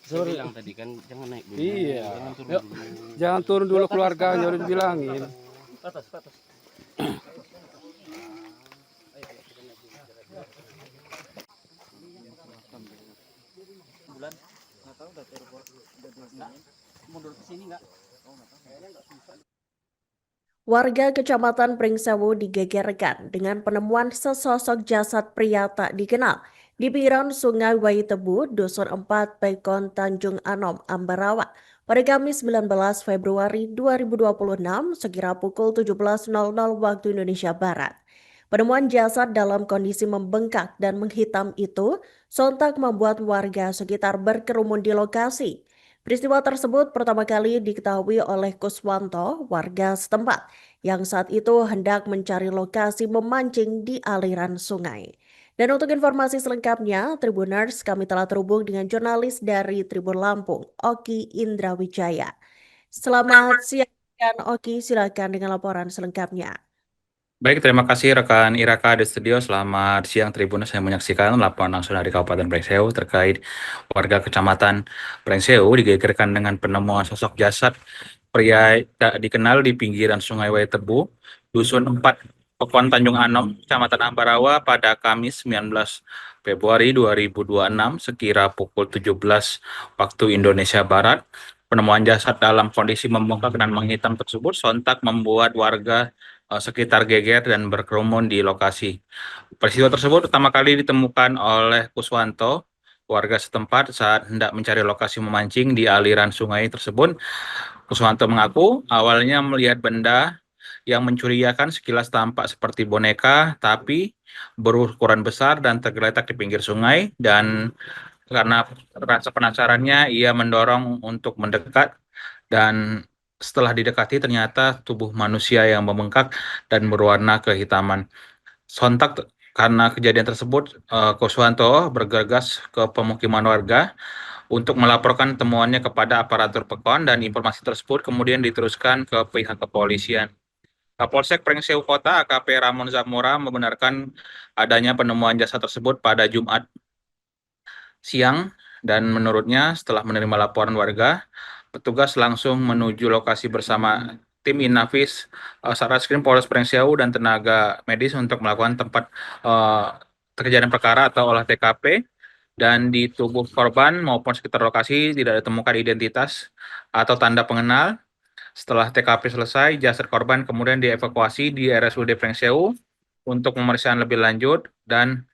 Saya bilang tadi kan jangan naik dulu. Iya. Jangan turun Yuk, dulu. jangan turun dulu keluarganya udah dibilangin. Ke atas, ke atas. Bulan nggak tahu udah telepon udah mundur ke sini nggak? Kayaknya nggak susah. Warga Kecamatan Pringsewu digegerkan dengan penemuan sesosok jasad pria tak dikenal di pinggiran Sungai Waitebu, Dusun 4, Pekon, Tanjung Anom, Ambarawa pada Kamis 19 Februari 2026 sekira pukul 17.00 waktu Indonesia Barat. Penemuan jasad dalam kondisi membengkak dan menghitam itu sontak membuat warga sekitar berkerumun di lokasi. Peristiwa tersebut pertama kali diketahui oleh Kuswanto, warga setempat, yang saat itu hendak mencari lokasi memancing di aliran sungai. Dan untuk informasi selengkapnya, Tribuners, kami telah terhubung dengan jurnalis dari Tribun Lampung, Oki Indrawijaya. Selamat siang, Oki, silakan dengan laporan selengkapnya. Baik, terima kasih rekan Iraka di studio. Selamat siang Tribuners, saya menyaksikan laporan langsung dari Kabupaten Pringsewu terkait warga Kecamatan Pringsewu digegerkan dengan penemuan sosok jasad pria tak dikenal di pinggiran Sungai Waitebu, Dusun 4, Pekon Tanjung Anom, Kecamatan Ambarawa pada Kamis 19 Februari 2026 sekira pukul 17 waktu Indonesia Barat. Penemuan jasad dalam kondisi membengkak dan menghitam tersebut sontak membuat warga sekitar geger dan berkerumun di lokasi. Peristiwa tersebut pertama kali ditemukan oleh Kuswanto, warga setempat saat hendak mencari lokasi memancing di aliran sungai tersebut. Kuswanto mengaku awalnya melihat benda yang mencurigakan, sekilas tampak seperti boneka, tapi berukuran besar dan tergeletak di pinggir sungai, dan karena rasa penasarannya ia mendorong untuk mendekat, dan setelah didekati ternyata tubuh manusia yang membengkak dan berwarna kehitaman. Sontak karena kejadian tersebut, Kuswanto bergegas ke pemukiman warga untuk melaporkan temuannya kepada aparatur Pekon, dan informasi tersebut kemudian diteruskan ke pihak kepolisian. Kapolsek Pringsewu Kota AKP Ramon Zamora membenarkan adanya penemuan jasad tersebut pada Jumat siang, dan menurutnya setelah menerima laporan warga, petugas langsung menuju lokasi bersama tim Inafis, Satreskrim Polres Pringsewu dan tenaga medis untuk melakukan tempat kejadian perkara atau olah TKP. Dan di tubuh korban maupun sekitar lokasi tidak ditemukan identitas atau tanda pengenal. Setelah TKP selesai, jasad korban kemudian dievakuasi di RSUD Pringsewu untuk pemeriksaan lebih lanjut, dan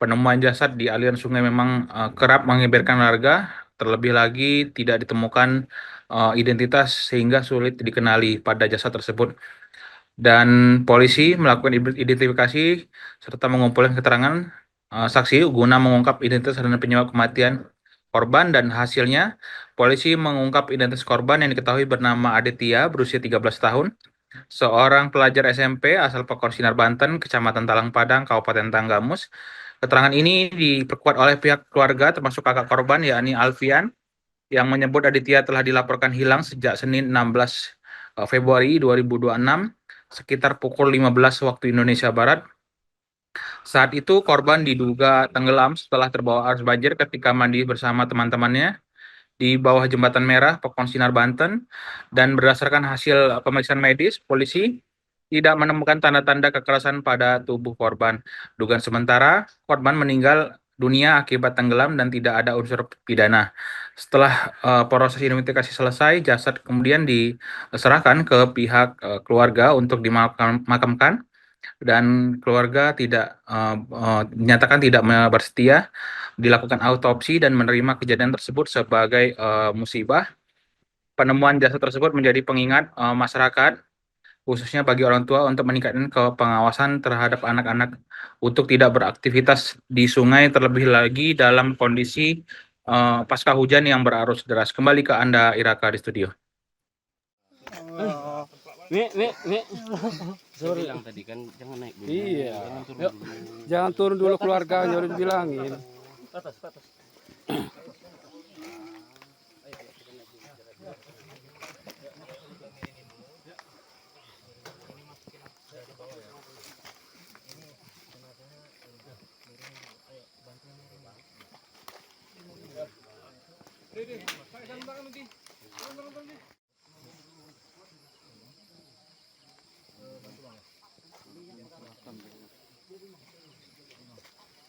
penemuan jasad di aliran sungai memang kerap mengeberkan warga, terlebih lagi tidak ditemukan identitas sehingga sulit dikenali pada jasad tersebut. Dan polisi melakukan identifikasi serta mengumpulkan keterangan saksi guna mengungkap identitas dan penyebab kematian korban, dan hasilnya polisi mengungkap identitas korban yang diketahui bernama Aditya, berusia 13 tahun, seorang pelajar SMP asal Pekon Sinar Banten, Kecamatan Talang Padang, Kabupaten Tanggamus. Keterangan ini diperkuat oleh pihak keluarga termasuk kakak korban yakni Alfian, yang menyebut Aditya telah dilaporkan hilang sejak Senin 16 Februari 2026 sekitar pukul 15 waktu Indonesia Barat. Saat itu korban diduga tenggelam setelah terbawa arus banjir ketika mandi bersama teman-temannya di bawah Jembatan Merah, Pekon Sinar Banten, dan berdasarkan hasil pemeriksaan medis, polisi tidak menemukan tanda-tanda kekerasan pada tubuh korban. Dugaan sementara, korban meninggal dunia akibat tenggelam dan tidak ada unsur pidana. Setelah proses identifikasi selesai, jasad kemudian diserahkan ke pihak keluarga untuk dimakamkan, dan keluarga tidak menyatakan tidak bersedia dilakukan autopsi dan menerima kejadian tersebut sebagai musibah. Penemuan jasad tersebut menjadi pengingat masyarakat, khususnya bagi orang tua, untuk meningkatkan pengawasan terhadap anak-anak untuk tidak beraktivitas di sungai, terlebih lagi dalam kondisi pasca hujan yang berarus deras. Kembali ke Anda, Iraka, di studio. Saya bilang tadi kan jangan naik dulu. Iya. Jangan turun Yuk, dulu. jangan turun dulu keluarganya udah dibilangin. Ke atas, ke atas.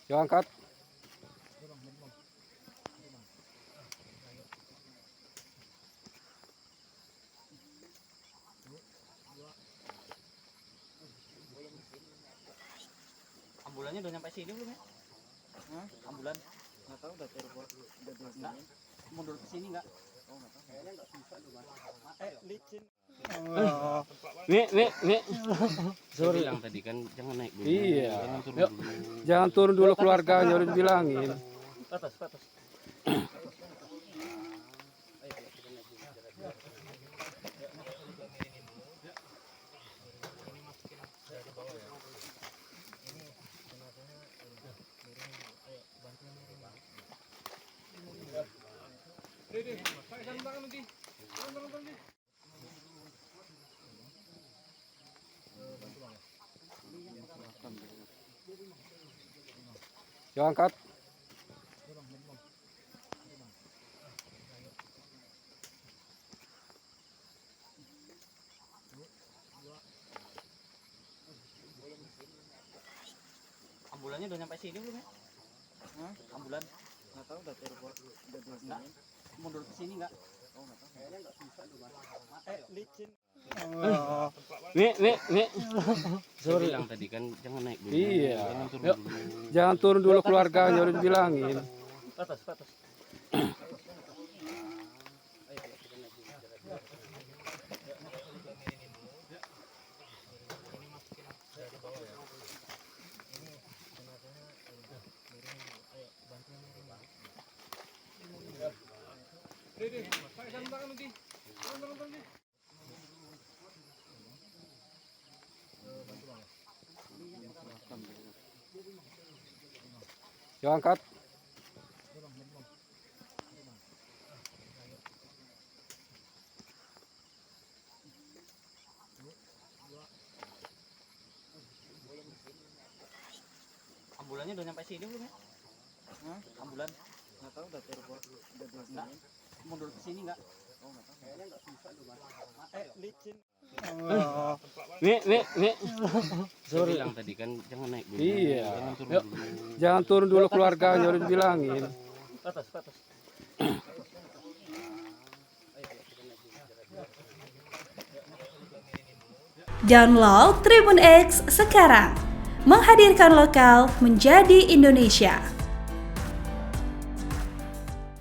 Yo angkat. Ambulannya udah nyampe sini belum ya? Ambulan? Nggak tahu, udah telepon, udah nggak mundur ke sini nggak? Oh nggak tahu. Kayaknya nggak bisa tuh mas. Licin. Nek. Sorry bilang tadi kan jangan naik dulu. Iya. Jangan turun Yuk. dulu. Jangan turun dulu keluarganya udah dibilangin. Atas. Yo angkat. Ambulannya udah nyampe sini belum ya? Ambulan? Nggak tahu, udah telepon, udah nggak mundur ke sini nggak? Oh nggak tahu. Kayaknya nggak bisa tuh mas. Licin. Nek. Sorry bilang tadi kan jangan naik dulu. Iya. Jangan turun Yuk. dulu. Jangan turun dulu keluarganya udah dibilangin. Atas. Yo angkat. Ambulannya udah nyampe sini belum ya? Ambulan? Nggak tahu, udah telepon, udah nggak mundur ke sini nggak? Oh nggak tahu. Kayaknya nggak bisa tuh mas. Licin. Nek. Sorry bilang tadi kan jangan naik dulu. Iya. Jangan turun Yuk. dulu. Jangan turun dulu keluarganya udah dibilangin. Atas. Download Tribun X sekarang, menghadirkan lokal menjadi Indonesia.